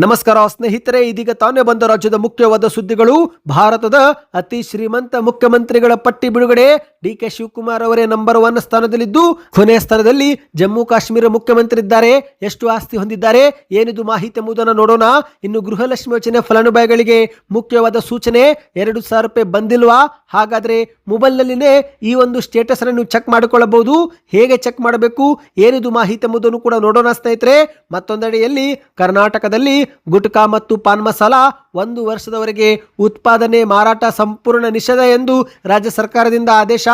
ನಮಸ್ಕಾರ ಸ್ನೇಹಿತರೆ, ಇದೀಗ ತಾನೇ ಬಂದ ರಾಜ್ಯದ ಮುಖ್ಯವಾದ ಸುದ್ದಿಗಳು. ಭಾರತದ ಅತಿ ಶ್ರೀಮಂತ ಮುಖ್ಯಮಂತ್ರಿಗಳ ಪಟ್ಟಿ ಬಿಡುಗಡೆ. ಡಿ.ಕೆ. ಶಿವಕುಮಾರ್ ಅವರೇ ನಂಬರ್ 1 ಸ್ಥಾನದಲ್ಲಿದ್ದು, ಕೊನೆಯ ಸ್ಥಾನದಲ್ಲಿ ಜಮ್ಮು ಕಾಶ್ಮೀರ ಮುಖ್ಯಮಂತ್ರಿ ಇದ್ದಾರೆ. ಎಷ್ಟು ಆಸ್ತಿ ಹೊಂದಿದ್ದಾರೆ, ಏನಿದು ಮಾಹಿತಿ ಎಂಬುದನ್ನು ನೋಡೋಣ. ಇನ್ನು ಗೃಹಲಕ್ಷ್ಮಿ ಯೋಜನೆ ಫಲಾನುಭವಿಗಳಿಗೆ ಮುಖ್ಯವಾದ ಸೂಚನೆ. 2,000 ರೂಪಾಯಿ ಬಂದಿಲ್ವಾ? ಹಾಗಾದ್ರೆ ಮೊಬೈಲ್ನಲ್ಲಿನೇ ಈ ಒಂದು ಸ್ಟೇಟಸ್ ಅನ್ನು ನೀವು ಚೆಕ್ ಮಾಡಿಕೊಳ್ಳಬಹುದು. ಹೇಗೆ ಚೆಕ್ ಮಾಡಬೇಕು, ಏನಿದು ಮಾಹಿತಿ ಎಂಬುದನ್ನು ಕೂಡ ನೋಡೋಣ ಸ್ನೇಹಿತರೆ. ಮತ್ತೊಂದೆಡೆಯಲ್ಲಿ ಕರ್ನಾಟಕದಲ್ಲಿ ಗುಟ್ಕಾ ಮತ್ತು ಪಾನ್ ಮಸಾಲ 1 ವರ್ಷದವರೆಗೆ ಉತ್ಪಾದನೆ ಮಾರಾಟ ಸಂಪೂರ್ಣ ನಿಷೇಧ ಎಂದು ರಾಜ್ಯ ಸರ್ಕಾರದಿಂದ ಆದೇಶ.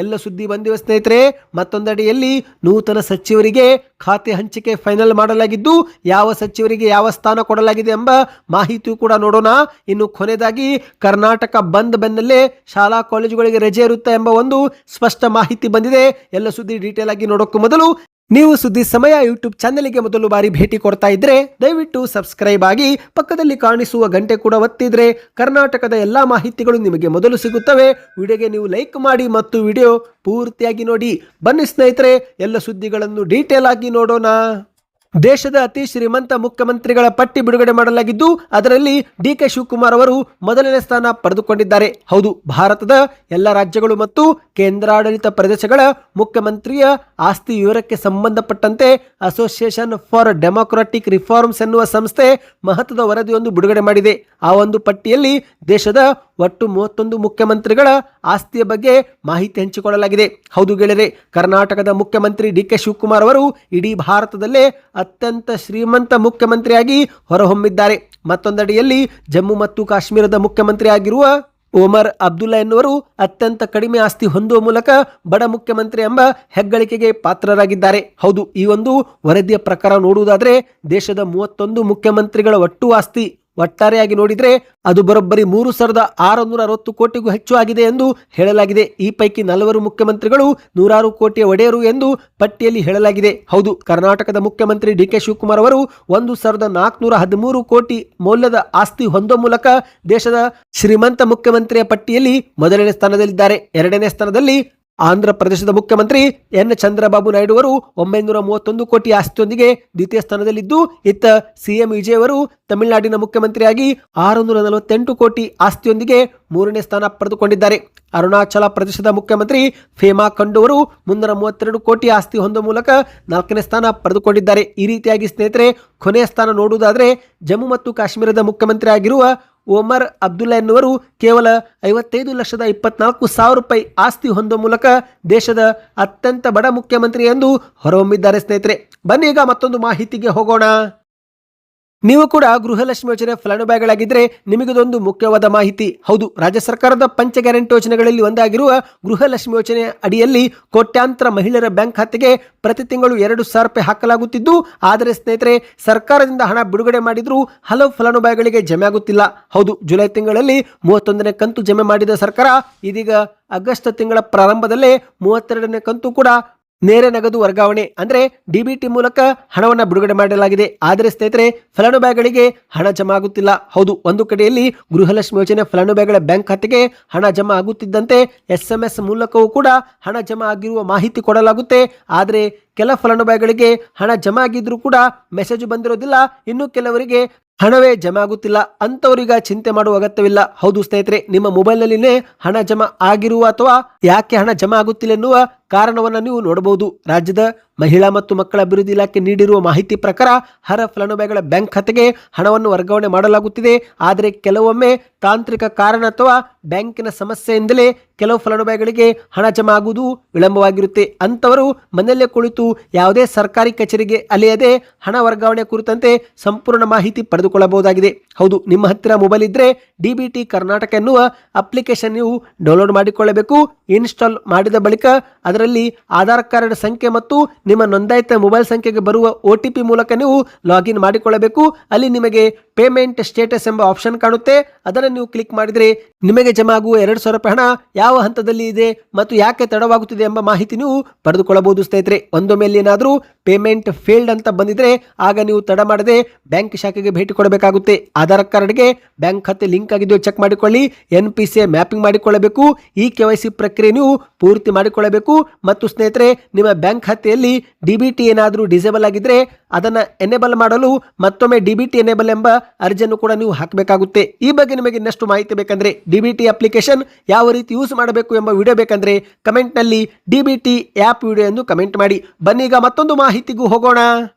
ಎಲ್ಲ ಸುದ್ದಿ ಬಂದಿವೆ ಸ್ನೇಹಿತರೆ. ಮತ್ತೊಂದೆಡೆಯಲ್ಲಿ ನೂತನ ಸಚಿವರಿಗೆ ಖಾತೆ ಹಂಚಿಕೆ ಫೈನಲ್ ಮಾಡಲಾಗಿದ್ದು, ಯಾವ ಸಚಿವರಿಗೆ ಯಾವ ಸ್ಥಾನ ಕೊಡಲಾಗಿದೆ ಎಂಬ ಮಾಹಿತಿಯು ಕೂಡ ನೋಡೋಣ. ಇನ್ನು ಕೊನೆಯದಾಗಿ ಕರ್ನಾಟಕ ಬಂದ್ ಬೆನ್ನಲ್ಲೇ ಶಾಲಾ ಕಾಲೇಜುಗಳಿಗೆ ರಜೆ ಇರುತ್ತೆ ಎಂಬ ಒಂದು ಸ್ಪಷ್ಟ ಮಾಹಿತಿ ಬಂದಿದೆ. ಎಲ್ಲ ಸುದ್ದಿ ಡೀಟೇಲ್ ಆಗಿ ನೋಡೋಕ್ಕೂ ಮೊದಲು ನೀವು ಸುದ್ದಿ ಸಮಯ ಯೂಟ್ಯೂಬ್ ಚಾನೆಲ್ಗೆ ಮೊದಲು ಬಾರಿ ಭೇಟಿ ಕೊಡ್ತಾ ಇದ್ರೆ ದಯವಿಟ್ಟು ಸಬ್ಸ್ಕ್ರೈಬ್ ಆಗಿ ಪಕ್ಕದಲ್ಲಿ ಕಾಣಿಸುವ ಗಂಟೆ ಕೂಡ ಒತ್ತಿದ್ರೆ ಕರ್ನಾಟಕದ ಎಲ್ಲಾ ಮಾಹಿತಿಗಳು ನಿಮಗೆ ಮೊದಲು ಸಿಗುತ್ತವೆ. ವಿಡಿಯೋಗೆ ನೀವು ಲೈಕ್ ಮಾಡಿ ಮತ್ತು ವಿಡಿಯೋ ಪೂರ್ತಿಯಾಗಿ ನೋಡಿ. ಬನ್ನಿ ಸ್ನೇಹಿತರೆ, ಎಲ್ಲ ಸುದ್ದಿಗಳನ್ನು ಡೀಟೇಲ್ ಆಗಿ ನೋಡೋಣ. ದೇಶದ ಅತಿ ಶ್ರೀಮಂತ ಮುಖ್ಯಮಂತ್ರಿಗಳ ಪಟ್ಟಿ ಬಿಡುಗಡೆ ಮಾಡಲಾಗಿದ್ದು, ಅದರಲ್ಲಿ ಡಿ.ಕೆ. ಶಿವಕುಮಾರ್ ಅವರು ಮೊದಲನೇ ಸ್ಥಾನ ಪಡೆದುಕೊಂಡಿದ್ದಾರೆ. ಹೌದು, ಭಾರತದ ಎಲ್ಲ ರಾಜ್ಯಗಳು ಮತ್ತು ಕೇಂದ್ರಾಡಳಿತ ಪ್ರದೇಶಗಳ ಮುಖ್ಯಮಂತ್ರಿಯ ಆಸ್ತಿ ವಿವರಕ್ಕೆ ಸಂಬಂಧಪಟ್ಟಂತೆ ಅಸೋಸಿಯೇಷನ್ ಫಾರ್ ಡೆಮೊಕ್ರಾಟಿಕ್ ರಿಫಾರ್ಮ್ಸ್ ಎನ್ನುವ ಸಂಸ್ಥೆ ಮಹತ್ವದ ವರದಿಯೊಂದು ಬಿಡುಗಡೆ ಮಾಡಿದೆ. ಆ ಒಂದು ಪಟ್ಟಿಯಲ್ಲಿ ದೇಶದ ಒಟ್ಟು 31 ಮುಖ್ಯಮಂತ್ರಿಗಳ ಆಸ್ತಿಯ ಬಗ್ಗೆ ಮಾಹಿತಿ ಹಂಚಿಕೊಳ್ಳಲಾಗಿದೆ. ಹೌದು ಗೆಳೆಯರೆ, ಕರ್ನಾಟಕದ ಮುಖ್ಯಮಂತ್ರಿ ಡಿ.ಕೆ. ಶಿವಕುಮಾರ್ ಅವರು ಇಡೀ ಭಾರತದಲ್ಲೇ ಅತ್ಯಂತ ಶ್ರೀಮಂತ ಮುಖ್ಯಮಂತ್ರಿಯಾಗಿ ಹೊರಹೊಮ್ಮಿದ್ದಾರೆ. ಮತ್ತೊಂದೆಡೆಯಲ್ಲಿ ಜಮ್ಮು ಮತ್ತು ಕಾಶ್ಮೀರದ ಮುಖ್ಯಮಂತ್ರಿ ಆಗಿರುವ ಒಮರ್ ಅಬ್ದುಲ್ಲಾ ಎನ್ನುವರು ಅತ್ಯಂತ ಕಡಿಮೆ ಆಸ್ತಿ ಹೊಂದುವ ಮೂಲಕ ಬಡ ಮುಖ್ಯಮಂತ್ರಿ ಎಂಬ ಹೆಗ್ಗಳಿಕೆಗೆ ಪಾತ್ರರಾಗಿದ್ದಾರೆ. ಹೌದು, ಈ ಒಂದು ವರದಿಯ ಪ್ರಕಾರ ನೋಡುವುದಾದ್ರೆ ದೇಶದ 31 ಮುಖ್ಯಮಂತ್ರಿಗಳ ಒಟ್ಟು ಆಸ್ತಿ ಒಟ್ಟಾರೆಯಾಗಿ ನೋಡಿದ್ರೆ ಅದು ಬರೋಬ್ಬರಿ 3,660 ಕೋಟಿಗೂ ಹೆಚ್ಚು ಆಗಿದೆ ಎಂದು ಹೇಳಲಾಗಿದೆ. ಈ ಪೈಕಿ 4 ಮುಖ್ಯಮಂತ್ರಿಗಳು 106 ಕೋಟಿಯ ಒಡೆಯರು ಎಂದು ಪಟ್ಟಿಯಲ್ಲಿ ಹೇಳಲಾಗಿದೆ. ಹೌದು, ಕರ್ನಾಟಕದ ಮುಖ್ಯಮಂತ್ರಿ ಡಿ.ಕೆ. ಶಿವಕುಮಾರ್ ಅವರು 1,413 ಕೋಟಿ ಮೌಲ್ಯದ ಆಸ್ತಿ ಹೊಂದುವ ಮೂಲಕ ದೇಶದ ಶ್ರೀಮಂತ ಮುಖ್ಯಮಂತ್ರಿಯ ಪಟ್ಟಿಯಲ್ಲಿ ಮೊದಲನೇ ಸ್ಥಾನದಲ್ಲಿದ್ದಾರೆ. ಎರಡನೇ ಸ್ಥಾನದಲ್ಲಿ ಆಂಧ್ರ ಪ್ರದೇಶದ ಮುಖ್ಯಮಂತ್ರಿ ಎನ್ ಚಂದ್ರಬಾಬು ನಾಯ್ಡು ಅವರು 931 ಕೋಟಿ ಆಸ್ತಿಯೊಂದಿಗೆ ದ್ವಿತೀಯ ಸ್ಥಾನದಲ್ಲಿದ್ದು, ಇತ್ತ ಸಿಎಂ ವಿಜಯ್ ಅವರು ತಮಿಳುನಾಡಿನ ಮುಖ್ಯಮಂತ್ರಿಯಾಗಿ 648 ಕೋಟಿ ಆಸ್ತಿಯೊಂದಿಗೆ 3ನೇ ಸ್ಥಾನ ಪಡೆದುಕೊಂಡಿದ್ದಾರೆ. ಅರುಣಾಚಲ ಪ್ರದೇಶದ ಮುಖ್ಯಮಂತ್ರಿ ಫೇಮಾ ಖಂಡು ಅವರು 332 ಕೋಟಿ ಆಸ್ತಿ ಹೊಂದುವ ಮೂಲಕ 4ನೇ ಸ್ಥಾನ ಪಡೆದುಕೊಂಡಿದ್ದಾರೆ. ಈ ರೀತಿಯಾಗಿ ಸ್ನೇಹಿತರೆ, ಕೊನೆಯ ಸ್ಥಾನ ನೋಡುವುದಾದರೆ ಜಮ್ಮು ಮತ್ತು ಕಾಶ್ಮೀರದ ಮುಖ್ಯಮಂತ್ರಿ ಆಗಿರುವ ಒಮರ್ ಅಬ್ದುಲ್ಲಾ ಎನ್ನುವರು ಕೇವಲ 55,24,000 ರೂಪಾಯಿ ಆಸ್ತಿ ಹೊಂದುವ ಮೂಲಕ ದೇಶದ ಅತ್ಯಂತ ಬಡ ಮುಖ್ಯಮಂತ್ರಿ ಎಂದು ಹೊರಹೊಮ್ಮಿದ್ದಾರೆ. ಸ್ನೇಹಿತರೆ, ಬನ್ನಿ ಈಗ ಮತ್ತೊಂದು ಮಾಹಿತಿಗೆ ಹೋಗೋಣ. ನೀವು ಕೂಡ ಗೃಹಲಕ್ಷ್ಮಿ ಯೋಜನೆ ಫಲಾನುಭವಿಗಳಾಗಿದ್ದರೆ ನಿಮಗಿದೊಂದು ಮುಖ್ಯವಾದ ಮಾಹಿತಿ. ಹೌದು, ರಾಜ್ಯ ಸರ್ಕಾರದ ಪಂಚ ಗ್ಯಾರಂಟಿ ಯೋಜನೆಗಳಲ್ಲಿ ಒಂದಾಗಿರುವ ಗೃಹಲಕ್ಷ್ಮಿ ಯೋಜನೆ ಅಡಿಯಲ್ಲಿ ಕೋಟ್ಯಾಂತರ ಮಹಿಳೆಯರ ಬ್ಯಾಂಕ್ ಖಾತೆಗೆ ಪ್ರತಿ ತಿಂಗಳು 2,000 ರೂಪಾಯಿ ಹಾಕಲಾಗುತ್ತಿದ್ದು, ಆದರೆ ಸ್ನೇಹಿತರೆ, ಸರ್ಕಾರದಿಂದ ಹಣ ಬಿಡುಗಡೆ ಮಾಡಿದ್ರೂ ಹಲವು ಫಲಾನುಭವಿಗಳಿಗೆ ಜಮೆ ಆಗುತ್ತಿಲ್ಲ. ಹೌದು, ಜುಲೈ ತಿಂಗಳಲ್ಲಿ 31ನೇ ಕಂತು ಜಮೆ ಮಾಡಿದ ಸರ್ಕಾರ ಇದೀಗ ಆಗಸ್ಟ್ ತಿಂಗಳ ಪ್ರಾರಂಭದಲ್ಲೇ 32ನೇ ಕಂತು ಕೂಡ ನೇರ ನಗದು ವರ್ಗಾವಣೆ ಅಂದ್ರೆ ಡಿಬಿಟಿ ಮೂಲಕ ಹಣವನ್ನು ಬಿಡುಗಡೆ ಮಾಡಲಾಗಿದೆ. ಆದರೆ ಸ್ನೇಹಿತರೆ, ಫಲಾನುಭವಿಗಳಿಗೆ ಹಣ ಜಮಾ ಆಗುತ್ತಿಲ್ಲ. ಹೌದು, ಒಂದು ಕಡೆಯಲ್ಲಿ ಗೃಹಲಕ್ಷ್ಮಿ ಯೋಜನೆ ಫಲಾನುಭವಿಗಳ ಬ್ಯಾಂಕ್ ಖಾತೆಗೆ ಹಣ ಜಮಾ ಆಗುತ್ತಿದ್ದಂತೆ SMS ಮೂಲಕವೂ ಕೂಡ ಹಣ ಜಮಾ ಆಗಿರುವ ಮಾಹಿತಿ ಕೊಡಲಾಗುತ್ತೆ. ಆದರೆ ಕೆಲ ಫಲಾನುಭವಿಗಳಿಗೆ ಹಣ ಜಮಾ ಆಗಿದ್ರೂ ಕೂಡ ಮೆಸೇಜ್ ಬಂದಿರೋದಿಲ್ಲ. ಇನ್ನು ಕೆಲವರಿಗೆ ಹಣವೇ ಜಮಾ ಆಗುತ್ತಿಲ್ಲ. ಅಂತವರಿಗೆ ಚಿಂತೆ ಮಾಡುವ ಅಗತ್ಯವಿಲ್ಲ. ಹೌದು ಸ್ನೇಹಿತರೆ, ನಿಮ್ಮ ಮೊಬೈಲ್ನಲ್ಲಿನೇ ಹಣ ಜಮಾ ಆಗಿರುವ ಅಥವಾ ಯಾಕೆ ಹಣ ಜಮಾ ಆಗುತ್ತಿಲ್ಲ ಎನ್ನುವ ಕಾರಣವನ್ನು ನೀವು ನೋಡಬಹುದು. ರಾಜ್ಯದ ಮಹಿಳಾ ಮತ್ತು ಮಕ್ಕಳ ಅಭಿವೃದ್ಧಿ ಇಲಾಖೆ ನೀಡಿರುವ ಮಾಹಿತಿ ಪ್ರಕಾರ ಅರ್ಹ ಫಲಾನುಭವಿಗಳ ಬ್ಯಾಂಕ್ ಖಾತೆಗೆ ಹಣವನ್ನು ವರ್ಗಾವಣೆ ಮಾಡಲಾಗುತ್ತಿದೆ. ಆದರೆ ಕೆಲವೊಮ್ಮೆ ತಾಂತ್ರಿಕ ಕಾರಣ ಅಥವಾ ಬ್ಯಾಂಕಿನ ಸಮಸ್ಯೆಯಿಂದಲೇ ಕೆಲವು ಫಲಾನುಭವಿಗಳಿಗೆ ಹಣ ಜಮಾ ಆಗುವುದು ವಿಳಂಬವಾಗಿರುತ್ತೆ. ಅಂತವರು ಮನೆಯಲ್ಲೇ ಕುಳಿತು ಯಾವುದೇ ಸರ್ಕಾರಿ ಕಚೇರಿಗೆ ಅಲೆಯದೆ ಹಣ ವರ್ಗಾವಣೆ ಕುರಿತಂತೆ ಸಂಪೂರ್ಣ ಮಾಹಿತಿ ಪಡೆದುಕೊಳ್ಳಬಹುದಾಗಿದೆ. ಹೌದು, ನಿಮ್ಮ ಹತ್ತಿರ ಮೊಬೈಲ್ ಇದ್ರೆ ಡಿಬಿಟಿ ಕರ್ನಾಟಕ ಎನ್ನುವ ಅಪ್ಲಿಕೇಶನ್ ನೀವು ಡೌನ್ಲೋಡ್ ಮಾಡಿಕೊಳ್ಳಬೇಕು. ಇನ್ಸ್ಟಾಲ್ ಮಾಡಿದ ಬಳಿಕ ಅದರಲ್ಲಿ ಆಧಾರ್ ಕಾರ್ಡ್ ಸಂಖ್ಯೆ ಮತ್ತು ನಿಮ್ಮ ನೋಂದಾಯಿತ ಮೊಬೈಲ್ ಸಂಖ್ಯೆಗೆ ಬರುವ OTP ಮೂಲಕ ನೀವು ಲಾಗಿನ್ ಮಾಡಿಕೊಳ್ಳಬೇಕು. ಅಲ್ಲಿ ನಿಮಗೆ ಪೇಮೆಂಟ್ ಸ್ಟೇಟಸ್ ಎಂಬ ಆಪ್ಷನ್ ಕಾಣುತ್ತೆ. ಅದನ್ನು ನೀವು ಕ್ಲಿಕ್ ಮಾಡಿದರೆ ನಿಮಗೆ ಜಮಾ ಆಗುವ 2,000 ರೂಪಾಯಿ ಹಣ ಯಾವ ಹಂತದಲ್ಲಿ ಇದೆ ಮತ್ತು ಯಾಕೆ ತಡವಾಗುತ್ತಿದೆ ಎಂಬ ಮಾಹಿತಿ ನೀವು ಪಡೆದುಕೊಳ್ಳಬಹುದು. ಸ್ನೇಹಿತರೆ, ಒಂದು ಮೇಲೆ ಏನಾದರೂ ಪೇಮೆಂಟ್ ಫೇಲ್ಡ್ ಅಂತ ಬಂದಿದ್ರೆ ಆಗ ನೀವು ತಡ ಮಾಡದೆ ಬ್ಯಾಂಕ್ ಶಾಖೆಗೆ ಭೇಟಿ ಕೊಡಬೇಕಾಗುತ್ತೆ. ಆಧಾರ್ ಕಾರ್ಡ್ಗೆ ಬ್ಯಾಂಕ್ ಖಾತೆ ಲಿಂಕ್ ಆಗಿದೆಯೋ ಚೆಕ್ ಮಾಡಿಕೊಳ್ಳಿ. NPCI ಮ್ಯಾಪಿಂಗ್ ಮಾಡಿಕೊಳ್ಳಬೇಕು. ಈ KYC ಪ್ರಕ್ರಿಯೆ ನೀವು ಪೂರ್ತಿ ಮಾಡಿಕೊಳ್ಳಬೇಕು. ಮತ್ತು ಸ್ನೇಹಿತರೆ, ನಿಮ್ಮ ಬ್ಯಾಂಕ್ ಖಾತೆಯಲ್ಲಿ DBT ಏನಾದರೂ ಡಿಸೇಬಲ್ ಆಗಿದ್ರೆ ಅದನ್ನು ಎನೇಬಲ್ ಮಾಡಲು ಮತ್ತೊಮ್ಮೆ DBT ಎನೇಬಲ್ ಎಂಬ ಅರ್ಜಿಯನ್ನು ಕೂಡ ನೀವು ಹಾಕಬೇಕಾಗುತ್ತೆ. ಈ ಬಗ್ಗೆ ನಿಮಗೆ ಇನ್ನಷ್ಟು ಮಾಹಿತಿ ಬೇಕಂದ್ರೆ, DBT ಅಪ್ಲಿಕೇಶನ್ ಯಾವ ರೀತಿ ಯೂಸ್ ಮಾಡಬೇಕು ಎಂಬ ವಿಡಿಯೋ ಬೇಕಂದ್ರೆ ಕಮೆಂಟ್ನಲ್ಲಿ DBT ಆ್ಯಪ್ ವಿಡಿಯೋ ಎಂದು ಕಮೆಂಟ್ ಮಾಡಿ. ಬನ್ನೀಗ ಮತ್ತೊಂದು ಮಾಹಿತಿಗೂ ಹೋಗೋಣ.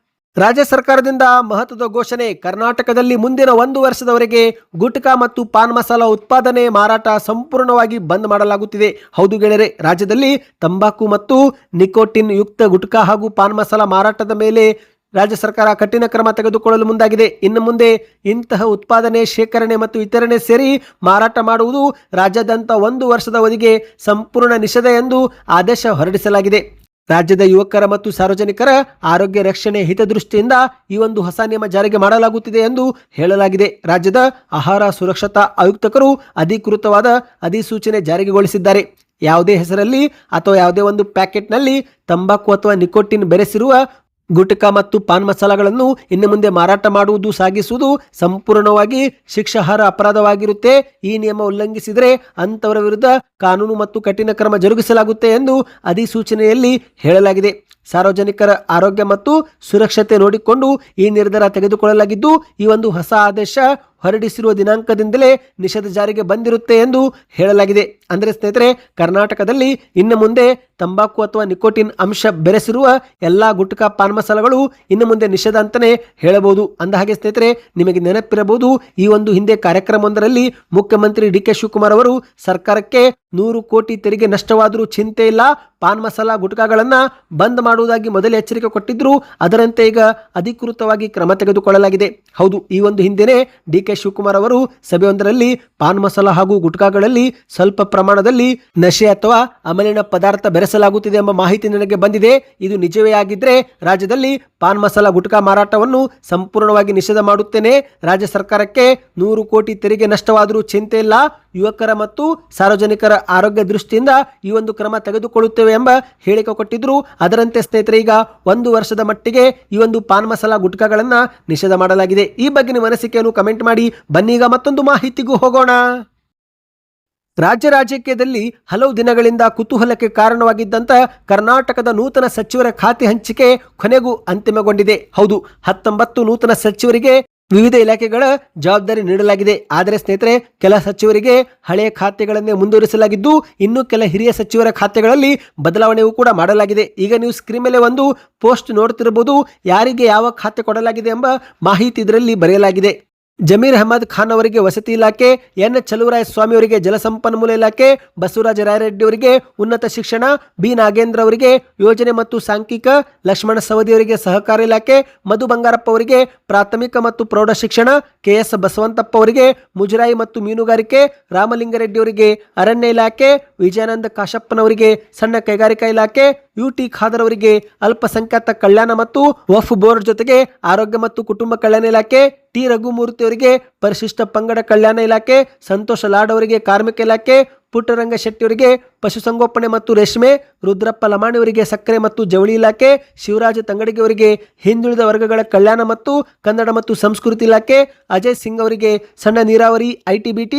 ರಾಜ್ಯ ಸರ್ಕಾರದಿಂದ ಮಹತ್ವದ ಘೋಷಣೆ. ಕರ್ನಾಟಕದಲ್ಲಿ ಮುಂದಿನ 1 ವರ್ಷದವರೆಗೆ ಗುಟ್ಕಾ ಮತ್ತು ಪಾನ್ ಮಸಾಲ ಉತ್ಪಾದನೆ ಮಾರಾಟ ಸಂಪೂರ್ಣವಾಗಿ ಬಂದ್ ಮಾಡಲಾಗುತ್ತಿದೆ. ಹೌದು ಗೆಳೆಯರೆ, ರಾಜ್ಯದಲ್ಲಿ ತಂಬಾಕು ಮತ್ತು ನಿಕೋಟಿನ್ ಯುಕ್ತ ಗುಟ್ಕಾ ಹಾಗೂ ಪಾನ್ ಮಸಾಲ ಮಾರಾಟದ ಮೇಲೆ ರಾಜ್ಯ ಸರ್ಕಾರ ಕಠಿಣ ಕ್ರಮ ತೆಗೆದುಕೊಳ್ಳಲು ಮುಂದಾಗಿದೆ. ಇನ್ನು ಮುಂದೆ ಇಂತಹ ಉತ್ಪಾದನೆ, ಶೇಖರಣೆ ಮತ್ತು ವಿತರಣೆ ಸೇರಿ ಮಾರಾಟ ಮಾಡುವುದು ರಾಜ್ಯಾದ್ಯಂತ 1 ವರ್ಷದ ಅವಧಿಗೆ ಸಂಪೂರ್ಣ ನಿಷೇಧ ಎಂದು ಆದೇಶ ಹೊರಡಿಸಲಾಗಿದೆ. ರಾಜ್ಯದ ಯುವಕರ ಮತ್ತು ಸಾರ್ವಜನಿಕರ ಆರೋಗ್ಯ ರಕ್ಷಣೆ ಹಿತದೃಷ್ಟಿಯಿಂದ ಈ ಒಂದು ಹೊಸ ನಿಯಮ ಜಾರಿಗೆ ಮಾಡಲಾಗುತ್ತಿದೆ ಎಂದು ಹೇಳಲಾಗಿದೆ. ರಾಜ್ಯದ ಆಹಾರ ಸುರಕ್ಷತಾ ಆಯುಕ್ತರು ಅಧಿಕೃತವಾದ ಅಧಿಸೂಚನೆ ಜಾರಿಗೊಳಿಸಿದ್ದಾರೆ. ಯಾವುದೇ ಹೆಸರಲ್ಲಿ ಅಥವಾ ಯಾವುದೇ ಒಂದು ಪ್ಯಾಕೆಟ್ನಲ್ಲಿ ತಂಬಾಕು ಅಥವಾ ನಿಕೋಟಿನ್ ಬೆರೆಸಿರುವ ಗುಟ್ಕಾ ಮತ್ತು ಪಾನ್ ಮಸಾಲಗಳನ್ನು ಇನ್ನು ಮುಂದೆ ಮಾರಾಟ ಮಾಡುವುದು, ಸಾಗಿಸುವುದು ಸಂಪೂರ್ಣವಾಗಿ ಶಿಕ್ಷಾರ್ಹ ಅಪರಾಧವಾಗಿರುತ್ತೆ. ಈ ನಿಯಮ ಉಲ್ಲಂಘಿಸಿದರೆ ಅಂತವರ ವಿರುದ್ಧ ಕಾನೂನು ಮತ್ತು ಕಠಿಣ ಕ್ರಮ ಜರುಗಿಸಲಾಗುತ್ತೆ ಎಂದು ಅಧಿಸೂಚನೆಯಲ್ಲಿ ಹೇಳಲಾಗಿದೆ. ಸಾರ್ವಜನಿಕರ ಆರೋಗ್ಯ ಮತ್ತು ಸುರಕ್ಷತೆ ನೋಡಿಕೊಂಡು ಈ ನಿರ್ಧಾರ ತೆಗೆದುಕೊಳ್ಳಲಾಗಿದ್ದು, ಈ ಒಂದು ಹೊಸ ಆದೇಶ ಹೊರಡಿಸಿರುವ ದಿನಾಂಕದಿಂದಲೇ ನಿಷೇಧ ಜಾರಿಗೆ ಬಂದಿರುತ್ತೆ ಎಂದು ಹೇಳಲಾಗಿದೆ. ಅಂದರೆ ಸ್ನೇಹಿತರೆ, ಕರ್ನಾಟಕದಲ್ಲಿ ಇನ್ನು ಮುಂದೆ ತಂಬಾಕು ಅಥವಾ ನಿಕೋಟಿನ್ ಅಂಶ ಬೆರೆಸಿರುವ ಎಲ್ಲಾ ಗುಟ್ಕಾ ಪಾನ್ ಮಸಾಲಗಳು ಇನ್ನು ಮುಂದೆ ನಿಷೇಧ ಅಂತಾನೆ ಹೇಳಬಹುದು. ಅಂದಹಾಗೆ ಸ್ನೇಹಿತರೆ, ನಿಮಗೆ ನೆನಪಿರಬಹುದು, ಈ ಒಂದು ಹಿಂದೆ ಕಾರ್ಯಕ್ರಮವೊಂದರಲ್ಲಿ ಮುಖ್ಯಮಂತ್ರಿ DK ಶಿವಕುಮಾರ್ ಅವರು ಸರ್ಕಾರಕ್ಕೆ 100 ಕೋಟಿ ತೆರಿಗೆ ನಷ್ಟವಾದರೂ ಚಿಂತೆ ಇಲ್ಲ, ಪಾನ್ ಮಸಾಲ ಗುಟ್ಕಾಗಳನ್ನ ಬಂದ್ ಮಾಡುವುದಾಗಿ ಮೊದಲೇ ಎಚ್ಚರಿಕೆ ಕೊಟ್ಟಿದ್ರು. ಅದರಂತೆ ಈಗ ಅಧಿಕೃತವಾಗಿ ಕ್ರಮ ತೆಗೆದುಕೊಳ್ಳಲಾಗಿದೆ. ಹೌದು, ಈ ಒಂದು ಹಿಂದೆನೆ DK ಶಿವಕುಮಾರ್ ಅವರು ಸಭೆಯೊಂದರಲ್ಲಿ ಪಾನ್ ಮಸಾಲ ಹಾಗೂ ಗುಟ್ಕಾಗಳಲ್ಲಿ ಸ್ವಲ್ಪ ಪ್ರಮಾಣದಲ್ಲಿ ನಶೆ ಅಥವಾ ಅಮಲಿನ ಪದಾರ್ಥ ಬೆರೆಸಲಾಗುತ್ತಿದೆ ಎಂಬ ಮಾಹಿತಿ ನನಗೆ ಬಂದಿದೆ. ಇದು ನಿಜವೇ ಆಗಿದ್ರೆ ರಾಜ್ಯದಲ್ಲಿ ಪಾನ್ ಮಸಾಲ ಗುಟ್ಕಾ ಮಾರಾಟವನ್ನು ಸಂಪೂರ್ಣವಾಗಿ ನಿಷೇಧ ಮಾಡುತ್ತೇನೆ. ರಾಜ್ಯ ಸರ್ಕಾರಕ್ಕೆ 100 ಕೋಟಿ ತೆರಿಗೆ ನಷ್ಟವಾದರೂ ಚಿಂತೆ ಇಲ್ಲ, ಯುವಕರ ಮತ್ತು ಸಾರ್ವಜನಿಕರ ಆರೋಗ್ಯ ದೃಷ್ಟಿಯಿಂದ ಈ ಒಂದು ಕ್ರಮ ತೆಗೆದುಕೊಳ್ಳುತ್ತೇವೆ ಎಂಬ ಹೇಳಿಕೆ ಕೊಟ್ಟಿದ್ರು. ಅದರಂತೆ ಸ್ನೇಹಿತರೆ, ಈಗ 1 ವರ್ಷದ ಮಟ್ಟಿಗೆ ಈ ಒಂದು ಪಾನ್ ಮಸಾಲ ಗುಟ್ಕಾಗಳನ್ನ ನಿಷೇಧ ಮಾಡಲಾಗಿದೆ. ಈ ಬಗ್ಗೆ ನಿಮ್ಮ ಅನಿಸಿಕೆಯನ್ನು ಕಮೆಂಟ್ ಮಾಡಿ. ಬನ್ನೀಗ ಮತ್ತೊಂದು ಮಾಹಿತಿಗೂ ಹೋಗೋಣ. ರಾಜ್ಯ ರಾಜಕೀಯದಲ್ಲಿ ಹಲವು ದಿನಗಳಿಂದ ಕುತೂಹಲಕ್ಕೆ ಕಾರಣವಾಗಿದ್ದಂತ ಕರ್ನಾಟಕದ ನೂತನ ಸಚಿವರ ಖಾತೆ ಹಂಚಿಕೆ ಕೊನೆಗೂ ಅಂತಿಮಗೊಂಡಿದೆ. ಹೌದು, 19 ನೂತನ ಸಚಿವರಿಗೆ ವಿವಿಧ ಇಲಾಖೆಗಳ ಜವಾಬ್ದಾರಿ ನೀಡಲಾಗಿದೆ. ಆದರೆ ಸ್ನೇಹಿತರೆ, ಕೆಲ ಸಚಿವರಿಗೆ ಹಳೆಯ ಖಾತೆಗಳನ್ನೇ ಮುಂದುವರಿಸಲಾಗಿದ್ದು, ಇನ್ನು ಕೆಲ ಹಿರಿಯ ಸಚಿವರ ಖಾತೆಗಳಲ್ಲಿ ಬದಲಾವಣೆಯೂ ಕೂಡ ಮಾಡಲಾಗಿದೆ. ಈಗ ನೀವು ಸ್ಕ್ರೀನ್ ಮೇಲೆ ಒಂದು ಪೋಸ್ಟ್ ನೋಡ್ತಿರಬಹುದು. ಯಾರಿಗೆ ಯಾವ ಖಾತೆ ಕೊಡಲಾಗಿದೆ ಎಂಬ ಮಾಹಿತಿ ಇದರಲ್ಲಿ ಬರೆಯಲಾಗಿದೆ. ಜಮೀರ್ ಅಹಮದ್ ಖಾನ್ ಅವರಿಗೆ ವಸತಿ ಇಲಾಖೆ, ಎನ್ ಚಲುವರಾಯ ಸ್ವಾಮಿ ಅವರಿಗೆ ಜಲಸಂಪನ್ಮೂಲ ಇಲಾಖೆ, ಬಸವರಾಜ ರಾಯರೆಡ್ಡಿ ಅವರಿಗೆ ಉನ್ನತ ಶಿಕ್ಷಣ, ಬಿ ನಾಗೇಂದ್ರ ಅವರಿಗೆ ಯೋಜನೆ ಮತ್ತು ಸಾಂಖ್ಯಿಕ, ಲಕ್ಷ್ಮಣ ಸವದಿ ಅವರಿಗೆ ಸಹಕಾರ ಇಲಾಖೆ, ಮಧು ಬಂಗಾರಪ್ಪ ಅವರಿಗೆ ಪ್ರಾಥಮಿಕ ಮತ್ತು ಪ್ರೌಢ ಶಿಕ್ಷಣ, KS ಬಸವಂತಪ್ಪ ಅವರಿಗೆ ಮುಜರಾಯಿ ಮತ್ತು ಮೀನುಗಾರಿಕೆ, ರಾಮಲಿಂಗಾರೆಡ್ಡಿ ಅವರಿಗೆ ಅರಣ್ಯ ಇಲಾಖೆ, ವಿಜಯಾನಂದ ಕಾಶಪ್ಪನವರಿಗೆ ಸಣ್ಣ ಕೈಗಾರಿಕಾ ಇಲಾಖೆ, UT ಖಾದರ್ ಅವರಿಗೆ ಅಲ್ಪಸಂಖ್ಯಾತ ಕಲ್ಯಾಣ ಮತ್ತು ವಫ್ ಬೋರ್ಡ್ ಜೊತೆಗೆ ಆರೋಗ್ಯ ಮತ್ತು ಕುಟುಂಬ ಕಲ್ಯಾಣ ಇಲಾಖೆ, T ರಘುಮೂರ್ತಿ ಅವರಿಗೆ ಪರಿಶಿಷ್ಟ ಪಂಗಡ ಕಲ್ಯಾಣ ಇಲಾಖೆ, ಸಂತೋಷ ಲಾಡ್ ಅವರಿಗೆ ಕಾರ್ಮಿಕ ಇಲಾಖೆ, ಪುಟ್ಟರಂಗ ಶೆಟ್ಟಿ ಅವರಿಗೆ ಪಶುಸಂಗೋಪನೆ ಮತ್ತು ರೇಷ್ಮೆ, ರುದ್ರಪ್ಪ ಲಮಾಣಿ ಅವರಿಗೆ ಸಕ್ಕರೆ ಮತ್ತು ಜವಳಿ ಇಲಾಖೆ, ಶಿವರಾಜ ತಂಗಡಿಗೆ ಅವರಿಗೆ ಹಿಂದುಳಿದ ವರ್ಗಗಳ ಕಲ್ಯಾಣ ಮತ್ತು ಕನ್ನಡ ಮತ್ತು ಸಂಸ್ಕೃತಿ ಇಲಾಖೆ, ಅಜಯ್ ಸಿಂಗ್ ಅವರಿಗೆ ಸಣ್ಣ ನೀರಾವರಿ ITBT,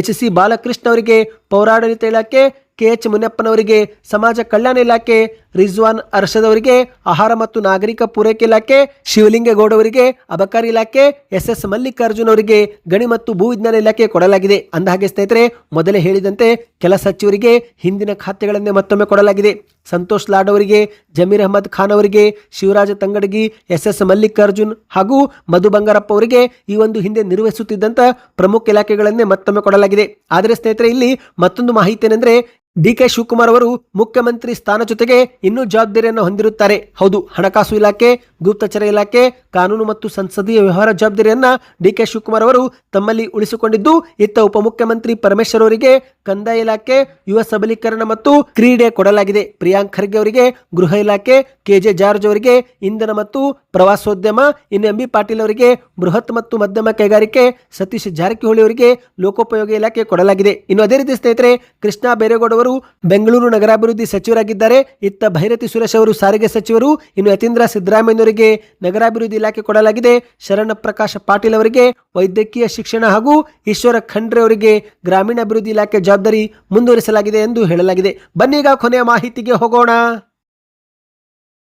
HC ಬಾಲಕೃಷ್ಣ ಅವರಿಗೆ ಪೌರಾಡಳಿತ ಇಲಾಖೆ, KH ಮುನಿಯಪ್ಪನವರಿಗೆ ಸಮಾಜ ಕಲ್ಯಾಣ ಇಲಾಖೆ, ರಿಜ್ವಾನ್ ಅರ್ಷದ್ ಅವರಿಗೆ ಆಹಾರ ಮತ್ತು ನಾಗರಿಕ ಪೂರೈಕೆ ಇಲಾಖೆ, ಶಿವಲಿಂಗೇಗೌಡ ಅವರಿಗೆ ಅಬಕಾರಿ ಇಲಾಖೆ, SS ಮಲ್ಲಿಕಾರ್ಜುನ್ ಅವರಿಗೆ ಗಣಿ ಮತ್ತು ಭೂವಿಜ್ಞಾನ ಇಲಾಖೆ ಕೊಡಲಾಗಿದೆ. ಅಂದಹಾಗೆ ಸ್ನೇಹಿತರೆ, ಮೊದಲೇ ಹೇಳಿದಂತೆ ಕೆಲ ಸಚಿವರಿಗೆ ಹಿಂದಿನ ಖಾತೆಗಳನ್ನೇ ಮತ್ತೊಮ್ಮೆ ಕೊಡಲಾಗಿದೆ. ಸಂತೋಷ್ ಲಾಡ್ ಅವರಿಗೆ, ಜಮೀರ್ ಅಹಮದ್ ಖಾನ್ ಅವರಿಗೆ, ಶಿವರಾಜ ತಂಗಡಗಿ, SS ಮಲ್ಲಿಕಾರ್ಜುನ್ ಹಾಗೂ ಮಧು ಬಂಗಾರಪ್ಪ ಅವರಿಗೆ ಈ ಒಂದು ಹಿಂದೆ ನಿರ್ವಹಿಸುತ್ತಿದ್ದಂತ ಪ್ರಮುಖ ಇಲಾಖೆಗಳನ್ನೇ ಮತ್ತೊಮ್ಮೆ ಕೊಡಲಾಗಿದೆ. ಆದರೆ ಸ್ನೇಹಿತರೆ, ಇಲ್ಲಿ ಮತ್ತೊಂದು ಮಾಹಿತಿ ಏನೆಂದ್ರೆ, DK ಶಿವಕುಮಾರ್ ಅವರು ಮುಖ್ಯಮಂತ್ರಿ ಸ್ಥಾನ ಜೊತೆಗೆ ಇನ್ನೂ ಜವಾಬ್ದಾರಿಯನ್ನು ಹೊಂದಿರುತ್ತಾರೆ. ಹೌದು, ಹಣಕಾಸು ಇಲಾಖೆ, ಗುಪ್ತಚರ ಇಲಾಖೆ, ಕಾನೂನು ಮತ್ತು ಸಂಸದೀಯ ವ್ಯವಹಾರ ಜವಾಬ್ದಾರಿಯನ್ನ DK ಶಿವಕುಮಾರ್ ಅವರು ತಮ್ಮಲ್ಲಿ ಉಳಿಸಿಕೊಂಡಿದ್ದು, ಇತ್ತ ಉಪಮುಖ್ಯಮಂತ್ರಿ ಪರಮೇಶ್ವರ್ ಅವರಿಗೆ ಕಂದಾಯ ಇಲಾಖೆ, ಯುವ ಸಬಲೀಕರಣ ಮತ್ತು ಕ್ರೀಡೆ ಕೊಡಲಾಗಿದೆ. ಪ್ರಿಯಾಂಕ್ ಖರ್ಗೆ ಅವರಿಗೆ ಗೃಹ ಇಲಾಖೆ, ಕೆಜೆ ಜಾರ್ಜ್ ಅವರಿಗೆ ಇಂಧನ ಮತ್ತು ಪ್ರವಾಸೋದ್ಯಮ, ಇನ್ನು ಎಂಬಿ ಪಾಟೀಲ್ ಅವರಿಗೆ ಬೃಹತ್ ಮತ್ತು ಮಧ್ಯಮ ಕೈಗಾರಿಕೆ, ಸತೀಶ್ ಜಾರಕಿಹೊಳಿ ಅವರಿಗೆ ಲೋಕೋಪಯೋಗಿ ಇಲಾಖೆ ಕೊಡಲಾಗಿದೆ. ಇನ್ನು ಅದೇ ರೀತಿ ಸ್ನೇಹಿತರೆ, ಕೃಷ್ಣ ಬೈರೇಗೌಡ ಅವರು ಬೆಂಗಳೂರು ನಗರಾಭಿವೃದ್ಧಿ ಸಚಿವರಾಗಿದ್ದಾರೆ. ಇತ್ತ ಭೈರತಿ ಸುರೇಶ್ ಅವರು ಸಾರಿಗೆ ಸಚಿವರು. ಇನ್ನು ಯತೀಂದ್ರ ಸಿದ್ದರಾಮಯ್ಯನವರಿಗೆ ನಗರಾಭಿವೃದ್ಧಿ ಇಲಾಖೆ ಕೊಡಲಾಗಿದೆ. ಶರಣ ಪ್ರಕಾಶ್ ಪಾಟೀಲ್ ಅವರಿಗೆ ವೈದ್ಯಕೀಯ ಶಿಕ್ಷಣ ಹಾಗೂ ಈಶ್ವರ ಖಂಡ್ರೆ ಅವರಿಗೆ ಗ್ರಾಮೀಣಾಭಿವೃದ್ಧಿ ಇಲಾಖೆ ಜವಾಬ್ದಾರಿ ಮುಂದುವರಿಸಲಾಗಿದೆ ಎಂದು ಹೇಳಲಾಗಿದೆ. ಬನ್ನೀಗ ಕೊನೆಯ ಮಾಹಿತಿಗೆ ಹೋಗೋಣ.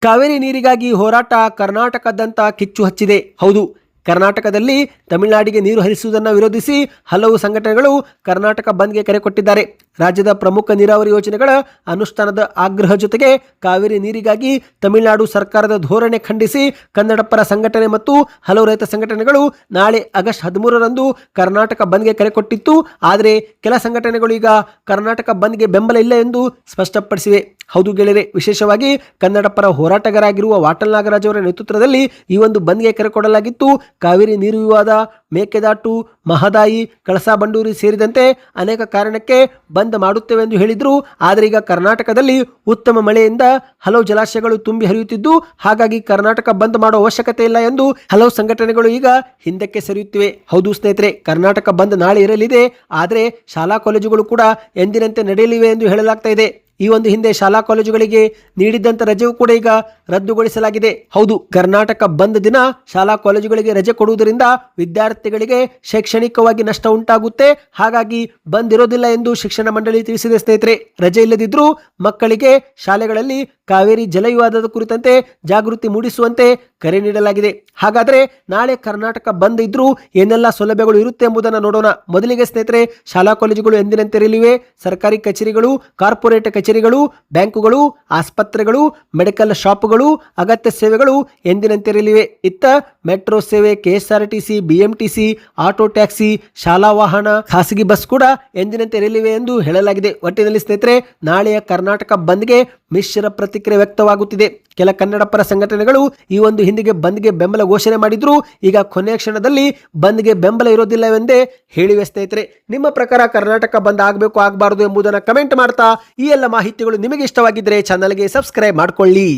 ಕಾವೇರಿ ನೀರಿಗಾಗಿ ಹೋರಾಟ ಕರ್ನಾಟಕದಂತ ಕಿಚ್ಚು ಹಚ್ಚಿದೆ. ಹೌದು, ಕರ್ನಾಟಕದಲ್ಲಿ ತಮಿಳುನಾಡಿಗೆ ನೀರು ಹರಿಸುವುದನ್ನು ವಿರೋಧಿಸಿ ಹಲವು ಸಂಘಟನೆಗಳು ಕರ್ನಾಟಕ ಬಂದ್ಗೆ ಕರೆ ಕೊಟ್ಟಿದ್ದಾರೆ. ರಾಜ್ಯದ ಪ್ರಮುಖ ನೀರಾವರಿ ಯೋಜನೆಗಳ ಅನುಷ್ಠಾನದ ಆಗ್ರಹ ಜೊತೆಗೆ ಕಾವೇರಿ ನೀರಿಗಾಗಿ ತಮಿಳುನಾಡು ಸರ್ಕಾರದ ಧೋರಣೆ ಖಂಡಿಸಿ ಕನ್ನಡಪರ ಸಂಘಟನೆ ಮತ್ತು ಹಲವು ರೈತ ಸಂಘಟನೆಗಳು ನಾಳೆ ಆಗಸ್ಟ್ 13ರಂದು ಕರ್ನಾಟಕ ಬಂದ್ಗೆ ಕರೆ ಕೊಟ್ಟಿತ್ತು. ಆದರೆ ಕೆಲ ಸಂಘಟನೆಗಳು ಈಗ ಕರ್ನಾಟಕ ಬಂದ್ಗೆ ಬೆಂಬಲ ಇಲ್ಲ ಎಂದು ಸ್ಪಷ್ಟಪಡಿಸಿವೆ. ಹೌದು ಗೆಳೆಯರೆ, ವಿಶೇಷವಾಗಿ ಕನ್ನಡಪರ ಹೋರಾಟಗಾರರಾಗಿರುವ ವಾಟಾಳ್ ನಾಗರಾಜ್ ಅವರ ನೇತೃತ್ವದಲ್ಲಿ ಈ ಒಂದು ಬಂದ್ಗೆ ಕರೆ ಕೊಡಲಾಗಿತ್ತು. ಕಾವೇರಿ ನೀರು ವಿವಾದ, ಮೇಕೆದಾಟು, ಮಹದಾಯಿ, ಕಳಸಾ ಬಂಡೂರಿ ಸೇರಿದಂತೆ ಅನೇಕ ಕಾರಣಕ್ಕೆ ಬಂದ್ ಮಾಡುತ್ತೇವೆ ಎಂದು ಹೇಳಿದ್ರು. ಆದರೆ ಈಗ ಕರ್ನಾಟಕದಲ್ಲಿ ಉತ್ತಮ ಮಳೆಯಿಂದ ಹಲವು ಜಲಾಶಯಗಳು ತುಂಬಿ ಹರಿಯುತ್ತಿದ್ದು, ಹಾಗಾಗಿ ಕರ್ನಾಟಕ ಬಂದ್ ಮಾಡುವ ಅವಶ್ಯಕತೆ ಇಲ್ಲ ಎಂದು ಹಲವು ಸಂಘಟನೆಗಳು ಈಗ ಹಿಂದಕ್ಕೆ ಸರಿಯುತ್ತಿವೆ. ಹೌದು ಸ್ನೇಹಿತರೆ, ಕರ್ನಾಟಕ ಬಂದ್ ನಾಳೆ ಇರಲಿದೆ. ಆದರೆ ಶಾಲಾ ಕಾಲೇಜುಗಳು ಕೂಡ ಎಂದಿನಂತೆ ನಡೆಯಲಿವೆ ಎಂದು ಹೇಳಲಾಗ್ತಾ ಇದೆ. ಈ ಒಂದು ಹಿಂದೆ ಶಾಲಾ ಕಾಲೇಜುಗಳಿಗೆ ನೀಡಿದ್ದಂತ ರಜೆಯೂ ಕೂಡ ಈಗ ರದ್ದುಗೊಳಿಸಲಾಗಿದೆ. ಹೌದು, ಕರ್ನಾಟಕ ಬಂದ್ ದಿನ ಶಾಲಾ ಕಾಲೇಜುಗಳಿಗೆ ರಜೆ ಕೊಡುವುದರಿಂದ ವಿದ್ಯಾರ್ಥಿಗಳಿಗೆ ಶೈಕ್ಷಣಿಕವಾಗಿ ನಷ್ಟ ಉಂಟಾಗುತ್ತೆ. ಹಾಗಾಗಿ ಬಂದ್ ಇರೋದಿಲ್ಲ ಎಂದು ಶಿಕ್ಷಣ ಮಂಡಳಿ ತಿಳಿಸಿದೆ. ಸ್ನೇಹಿತರೆ, ರಜೆ ಇಲ್ಲದಿದ್ರೂ ಮಕ್ಕಳಿಗೆ ಶಾಲೆಗಳಲ್ಲಿ ಕಾವೇರಿ ಜಲ ವಿವಾದದ ಕುರಿತಂತೆ ಜಾಗೃತಿ ಮೂಡಿಸುವಂತೆ ಕರೆ ನೀಡಲಾಗಿದೆ. ಹಾಗಾದ್ರೆ ನಾಳೆ ಕರ್ನಾಟಕ ಬಂದ್ ಇದ್ರೂ ಏನೆಲ್ಲ ಸೌಲಭ್ಯಗಳು ಇರುತ್ತೆ ಎಂಬುದನ್ನು ನೋಡೋಣ. ಮೊದಲಿಗೆ ಸ್ನೇಹಿತರೆ, ಶಾಲಾ ಕಾಲೇಜುಗಳು ಎಂದಿನಂತೆ ಇರಲಿವೆ. ಸರ್ಕಾರಿ ಕಚೇರಿಗಳು, ಕಾರ್ಪೊರೇಟ್ ಕಚೇರಿಗಳು, ಬ್ಯಾಂಕುಗಳು, ಆಸ್ಪತ್ರೆಗಳು, ಮೆಡಿಕಲ್ ಶಾಪ್ಗಳು, ಅಗತ್ಯ ಸೇವೆಗಳು ಎಂದಿನಂತೆ ಇರಲಿವೆ. ಇತ್ತ ಮೆಟ್ರೋ ಸೇವೆ, ಕೆಎಸ್ಆರ್ಟಿಸಿ, ಬಿಎಂಟಿಸಿ, ಆಟೋ ಟ್ಯಾಕ್ಸಿ, ಶಾಲಾ ವಾಹನ, ಖಾಸಗಿ ಬಸ್ ಕೂಡ ಎಂದಿನಂತೆ ಇರಲಿವೆ ಎಂದು ಹೇಳಲಾಗಿದೆ. ಒಟ್ಟಿನಲ್ಲಿ ಸ್ನೇಹಿತರೆ, ನಾಳೆಯ ಕರ್ನಾಟಕ ಬಂದ್ಗೆ ಮಿಶ್ರ ಪ್ರತಿಕ್ರಿಯೆ ವ್ಯಕ್ತವಾಗುತ್ತಿದೆ. ಕೆಲ ಕನ್ನಡ ಪರ ಸಂಘಟನೆಗಳು ಈ ಒಂದು ಹಿಂದಿಗೆ ಬಂದ್ಗೆ ಬೆಂಬಲ ಘೋಷಣೆ ಮಾಡಿದ್ರು. ಈಗ ಕೊನೆಯ ಕ್ಷಣದಲ್ಲಿ ಬಂದ್ಗೆ ಬೆಂಬಲ ಇರೋದಿಲ್ಲವೆಂದೇ ಹೇಳಿವೆ. ಸ್ನೇಹಿತರೆ, ನಿಮ್ಮ ಪ್ರಕಾರ ಕರ್ನಾಟಕ ಬಂದ್ ಆಗಬೇಕು ಆಗಬಾರದು ಎಂಬುದನ್ನು ಕಮೆಂಟ್ ಮಾಡ್ತಾ, ಈ ಎಲ್ಲ ಮಾಹಿತಿಗಳು ನಿಮಗೆ ಇಷ್ಟವಾಗಿದ್ದರೆ ಚಾನಲ್ಗೆ ಸಬ್ಸ್ಕ್ರೈಬ್ ಮಾಡ್ಕೊಳ್ಳಿ.